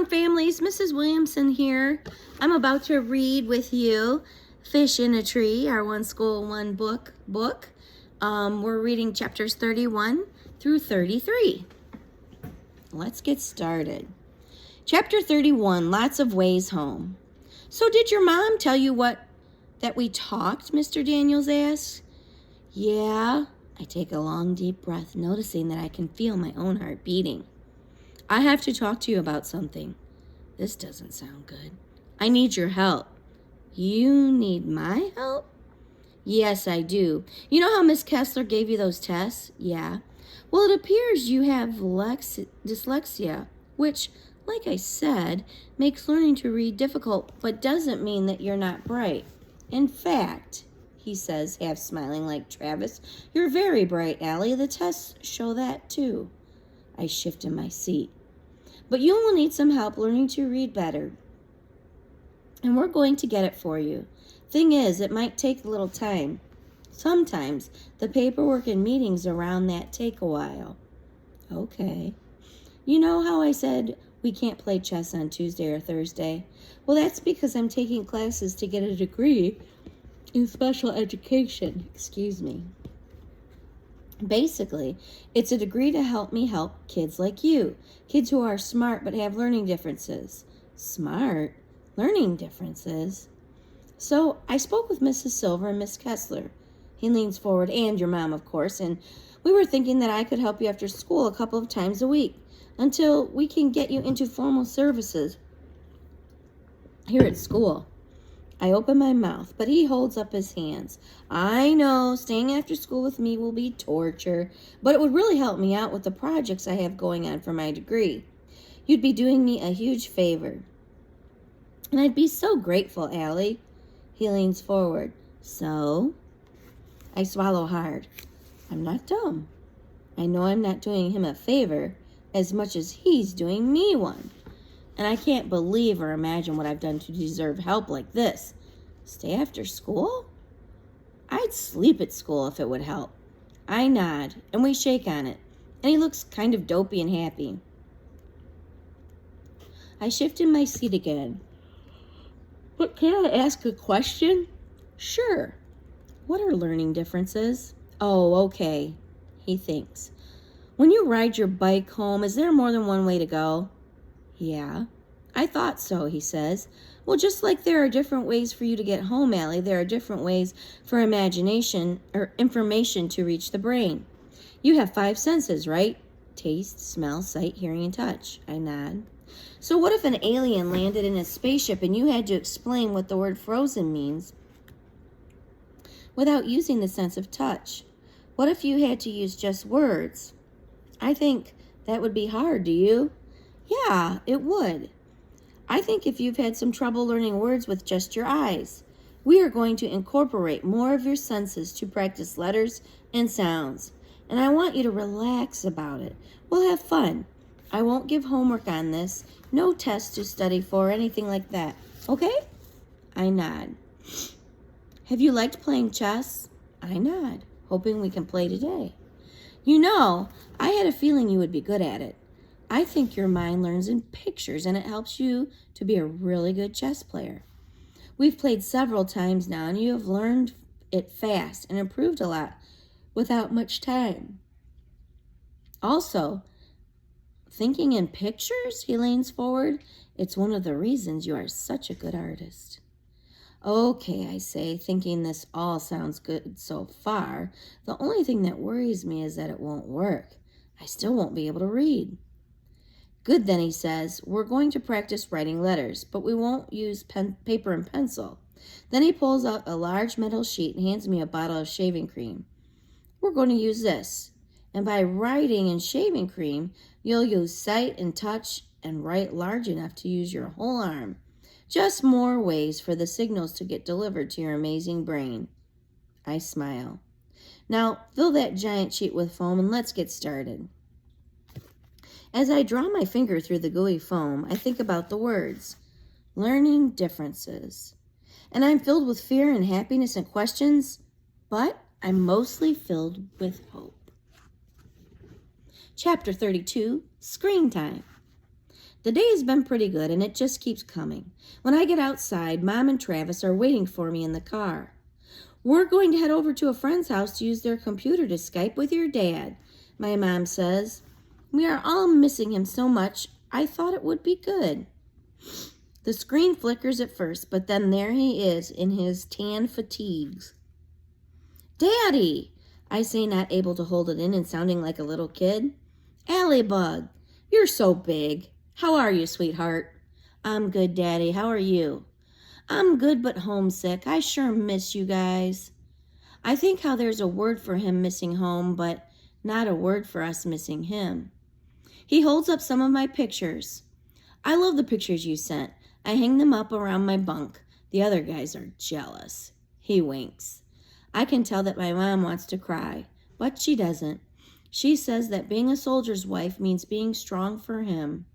families, Mrs. Williamson here. I'm about to read with you Fish in a Tree, our One School, One Book. We're reading chapters 31 through 33. Let's get started. Chapter 31, Lots of Ways Home. So did your mom tell you that we talked, Mr. Daniels asked. Yeah. I take a long, deep breath, noticing that I can feel my own heart beating. I have to talk to you about something. This doesn't sound good. I need your help. You need my help? Yes, I do. You know how Miss Kessler gave you those tests? Yeah. Well, it appears you have dyslexia, which, like I said, makes learning to read difficult, but doesn't mean that you're not bright. In fact, he says, half smiling like Travis, you're very bright, Allie. The tests show that, too. I shift in my seat. But you will need some help learning to read better. And we're going to get it for you. Thing is, it might take a little time. Sometimes the paperwork and meetings around that take a while. Okay. You know how I said we can't play chess on Tuesday or Thursday? Well, that's because I'm taking classes to get a degree in special education. Basically, it's a degree to help me help kids like you. Kids who are smart but have learning differences. Smart? Learning differences? So I spoke with Mrs. Silver and Miss Kessler. He leans forward, and your mom, of course, and we were thinking that I could help you after school a couple of times a week until we can get you into formal services here at school. I open my mouth, but he holds up his hands. I know staying after school with me will be torture, but it would really help me out with the projects I have going on for my degree. You'd be doing me a huge favor. And I'd be so grateful, Allie. He leans forward. So? I swallow hard. I'm not dumb. I know I'm not doing him a favor as much as he's doing me one. And I can't believe or imagine what I've done to deserve help like this. Stay after school? I'd sleep at school if it would help. I nod, and we shake on it, and he looks kind of dopey and happy. I shift in my seat again. But can I ask a question? Sure. What are learning differences? Oh, okay, he thinks. When you ride your bike home, is there more than one way to go? Yeah, I thought so, he says. Well, just like there are different ways for you to get home, Allie, there are different ways for imagination or information to reach the brain. You have 5 senses, right? Taste, smell, sight, hearing, and touch. I nod. So what if an alien landed in a spaceship and you had to explain what the word frozen means without using the sense of touch? What if you had to use just words? I think that would be hard, do you? Yeah, it would. I think if you've had some trouble learning words with just your eyes, we are going to incorporate more of your senses to practice letters and sounds. And I want you to relax about it. We'll have fun. I won't give homework on this, no tests to study for, anything like that. Okay? I nod. Have you liked playing chess? I nod, hoping we can play today. You know, I had a feeling you would be good at it. I think your mind learns in pictures, and it helps you to be a really good chess player. We've played several times now, and you have learned it fast and improved a lot without much time. Also, thinking in pictures, he leans forward. It's one of the reasons you are such a good artist. Okay, I say, thinking this all sounds good so far. The only thing that worries me is that it won't work. I still won't be able to read. Good, then, he says. We're going to practice writing letters, but we won't use paper and pencil. Then he pulls out a large metal sheet and hands me a bottle of shaving cream. We're going to use this. And by writing in shaving cream, you'll use sight and touch and write large enough to use your whole arm. Just more ways for the signals to get delivered to your amazing brain. I smile. Now, fill that giant sheet with foam and let's get started. As I draw my finger through the gooey foam, I think about the words, learning differences. And I'm filled with fear and happiness and questions, but I'm mostly filled with hope. Chapter 32, Screen Time. The day has been pretty good, and it just keeps coming. When I get outside, Mom and Travis are waiting for me in the car. We're going to head over to a friend's house to use their computer to Skype with your dad, my mom says. We are all missing him so much, I thought it would be good. The screen flickers at first, but then there he is in his tan fatigues. Daddy, I say, not able to hold it in and sounding like a little kid. Allie Bug, you're so big. How are you, sweetheart? I'm good, Daddy. How are you? I'm good but homesick. I sure miss you guys. I think how there's a word for him missing home, but not a word for us missing him. He holds up some of my pictures. I love the pictures you sent. I hang them up around my bunk. The other guys are jealous. He winks. I can tell that my mom wants to cry, but she doesn't. She says that being a soldier's wife means being strong for him.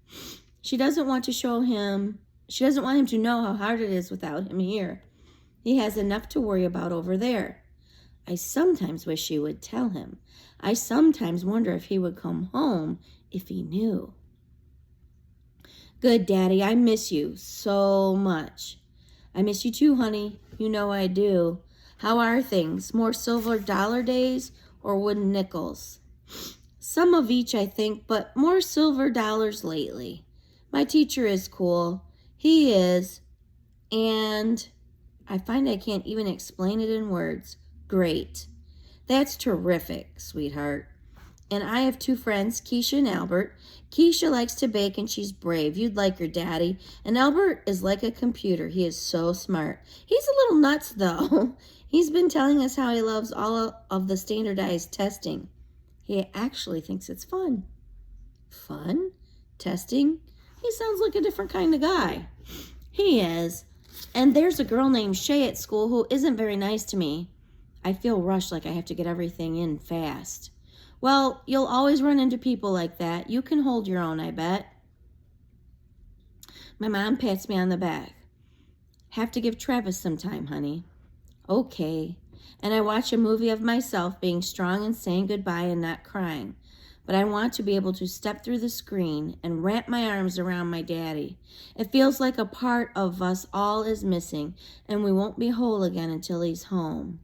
She doesn't want him to know how hard it is without him here. He has enough to worry about over there. I sometimes wish she would tell him. I sometimes wonder if he would come home if he knew. Good, Daddy. I miss you so much. I miss you too, honey. You know I do. How are things? More silver dollar days or wooden nickels? Some of each, I think, but more silver dollars lately. My teacher is cool. He is. And I find I can't even explain it in words. Great. That's terrific, sweetheart. And I have two friends, Keisha and Albert. Keisha likes to bake and she's brave. You'd like her, Daddy. And Albert is like a computer. He is so smart. He's a little nuts, though. He's been telling us how he loves all of the standardized testing. He actually thinks it's fun. Fun? Testing? He sounds like a different kind of guy. He is. And there's a girl named Shay at school who isn't very nice to me. I feel rushed, like I have to get everything in fast. Well, you'll always run into people like that. You can hold your own, I bet. My mom pats me on the back. Have to give Travis some time, honey. Okay. And I watch a movie of myself being strong and saying goodbye and not crying. But I want to be able to step through the screen and wrap my arms around my daddy. It feels like a part of us all is missing, and we won't be whole again until he's home.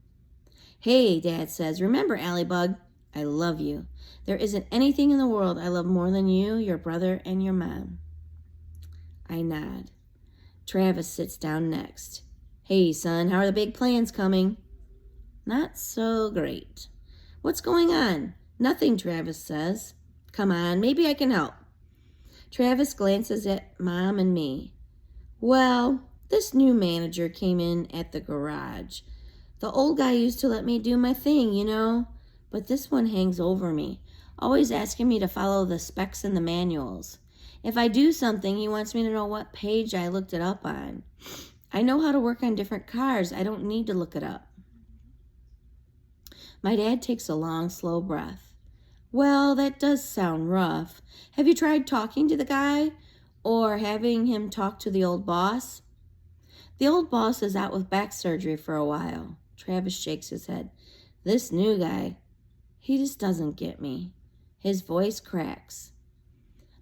Hey, Dad says, remember, Allie Bug, I love you. There isn't anything in the world I love more than you, your brother, and your mom. I nod. Travis sits down next. Hey, son, how are the big plans coming? Not so great. What's going on? Nothing, Travis says. Come on, maybe I can help. Travis glances at Mom and me. Well, this new manager came in at the garage. The old guy used to let me do my thing, you know, but this one hangs over me, always asking me to follow the specs in the manuals. If I do something, he wants me to know what page I looked it up on. I know how to work on different cars. I don't need to look it up. My dad takes a long, slow breath. Well, that does sound rough. Have you tried talking to the guy or having him talk to the old boss? The old boss is out with back surgery for a while. Travis shakes his head. This new guy, he just doesn't get me. His voice cracks.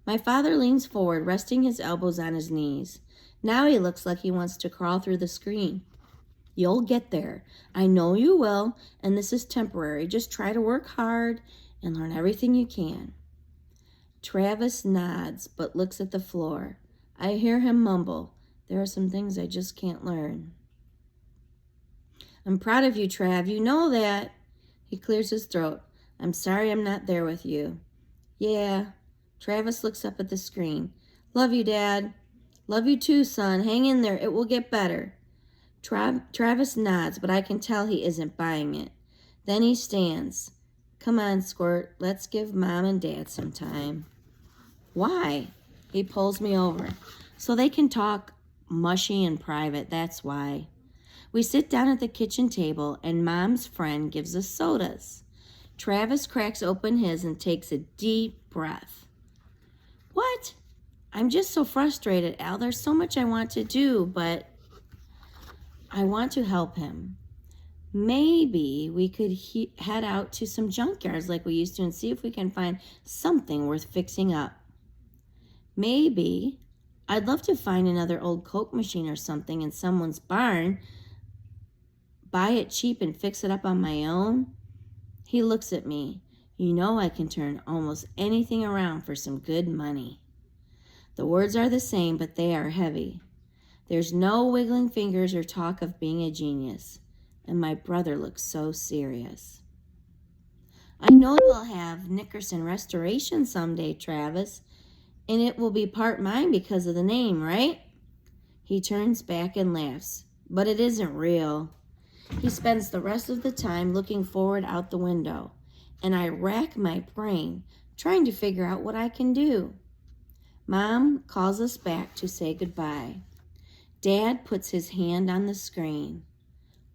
My father leans forward, resting his elbows on his knees. Now he looks like he wants to crawl through the screen. You'll get there. I know you will, and this is temporary. Just try to work hard and learn everything you can. Travis nods, but looks at the floor. I hear him mumble, there are some things I just can't learn. I'm proud of you, Trav. You know that. He clears his throat. I'm sorry I'm not there with you. Yeah. Travis looks up at the screen. Love you, Dad. Love you too, son. Hang in there. It will get better. Travis nods, but I can tell he isn't buying it. Then he stands. Come on, Squirt. Let's give Mom and Dad some time. Why? He pulls me over. So they can talk mushy and private, that's why. We sit down at the kitchen table, and Mom's friend gives us sodas. Travis cracks open his and takes a deep breath. What? I'm just so frustrated, Al. There's so much I want to do, but I want to help him. Maybe we could head out to some junkyards like we used to and see if we can find something worth fixing up. Maybe I'd love to find another old Coke machine or something in someone's barn, buy it cheap and fix it up on my own. He looks at me. You know I can turn almost anything around for some good money. The words are the same, but they are heavy. There's no wiggling fingers or talk of being a genius. And my brother looks so serious. I know you'll have Nickerson Restoration someday, Travis, and it will be part mine because of the name, right? He turns back and laughs, but it isn't real. He spends the rest of the time looking forward out the window, and I rack my brain trying to figure out what I can do. Mom calls us back to say goodbye. Dad puts his hand on the screen.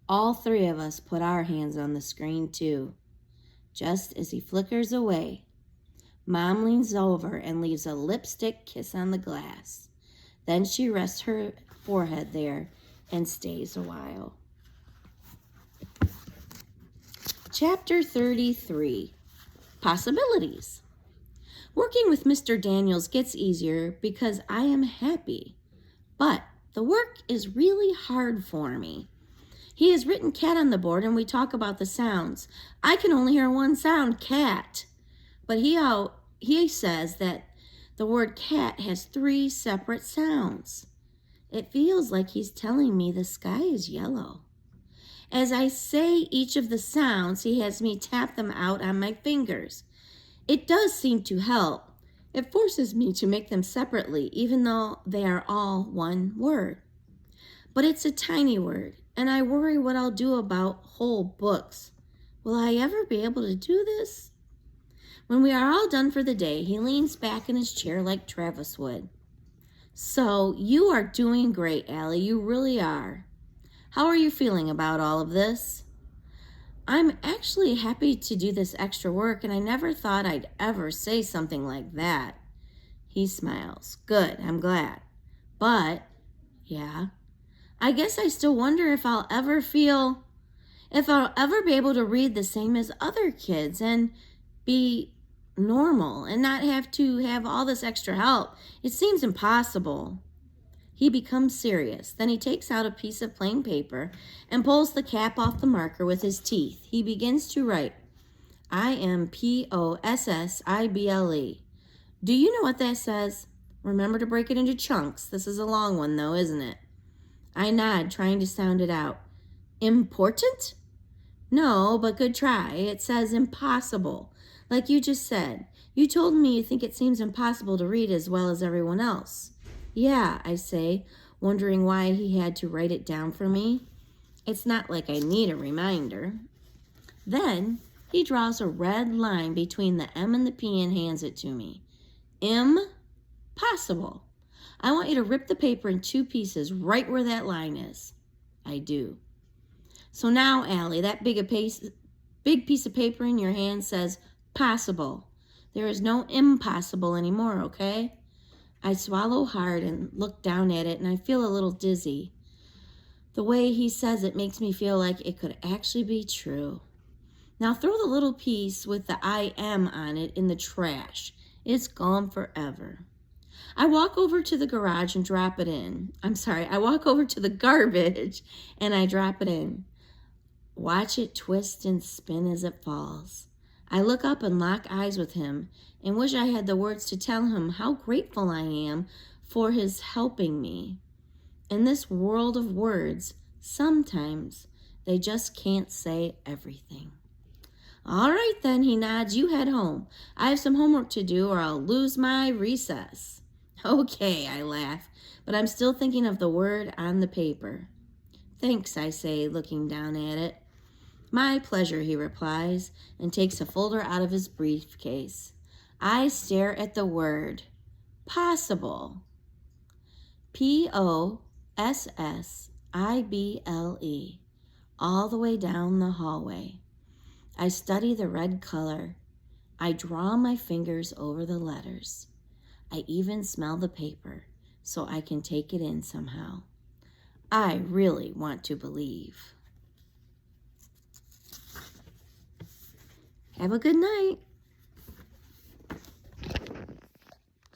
All three of us put our hands on the screen too. Just as he flickers away, Mom leans over and leaves a lipstick kiss on the glass. Then she rests her forehead there and stays a while. Chapter 33, Possibilities. Working with Mr. Daniels gets easier because I am happy, but the work is really hard for me. He has written cat on the board and we talk about the sounds. I can only hear one sound, cat, but he says that the word cat has 3 separate sounds. It feels like he's telling me the sky is yellow. As I say each of the sounds, he has me tap them out on my fingers. It does seem to help. It forces me to make them separately, even though they are all one word. But it's a tiny word, and I worry what I'll do about whole books. Will I ever be able to do this? When we are all done for the day, he leans back in his chair like Travis would. So, you are doing great, Allie. You really are. How are you feeling about all of this? I'm actually happy to do this extra work, and I never thought I'd ever say something like that. He smiles. Good, I'm glad. But, yeah, I guess I still wonder if I'll ever be able to read the same as other kids and be normal and not have to have all this extra help. It seems impossible. He becomes serious. Then he takes out a piece of plain paper and pulls the cap off the marker with his teeth. He begins to write, I am Possible. Do you know what that says? Remember to break it into chunks. This is a long one, though, isn't it? I nod, trying to sound it out. Important? No, but good try. It says impossible. Like you just said. You told me you think it seems impossible to read as well as everyone else. Yeah, I say, wondering why he had to write it down for me. It's not like I need a reminder. Then he draws a red line between the M and the P and hands it to me. Impossible. I want you to rip the paper in 2 pieces right where that line is. I do. So now, Allie, that big piece of paper in your hand says possible. There is no impossible anymore, okay? I swallow hard and look down at it, and I feel a little dizzy. The way he says it makes me feel like it could actually be true. Now throw the little piece with the I am on it in the trash. It's gone forever. I walk over to the garage and drop it in. I walk over to the garbage and I drop it in. Watch it twist and spin as it falls. I look up and lock eyes with him and wish I had the words to tell him how grateful I am for his helping me. In this world of words, sometimes they just can't say everything. All right then, he nods, you head home. I have some homework to do or I'll lose my recess. Okay, I laugh, but I'm still thinking of the word on the paper. Thanks, I say, looking down at it. My pleasure, he replies, and takes a folder out of his briefcase. I stare at the word, possible. Possible, all the way down the hallway. I study the red color. I draw my fingers over the letters. I even smell the paper so I can take it in somehow. I really want to believe. Have a good night.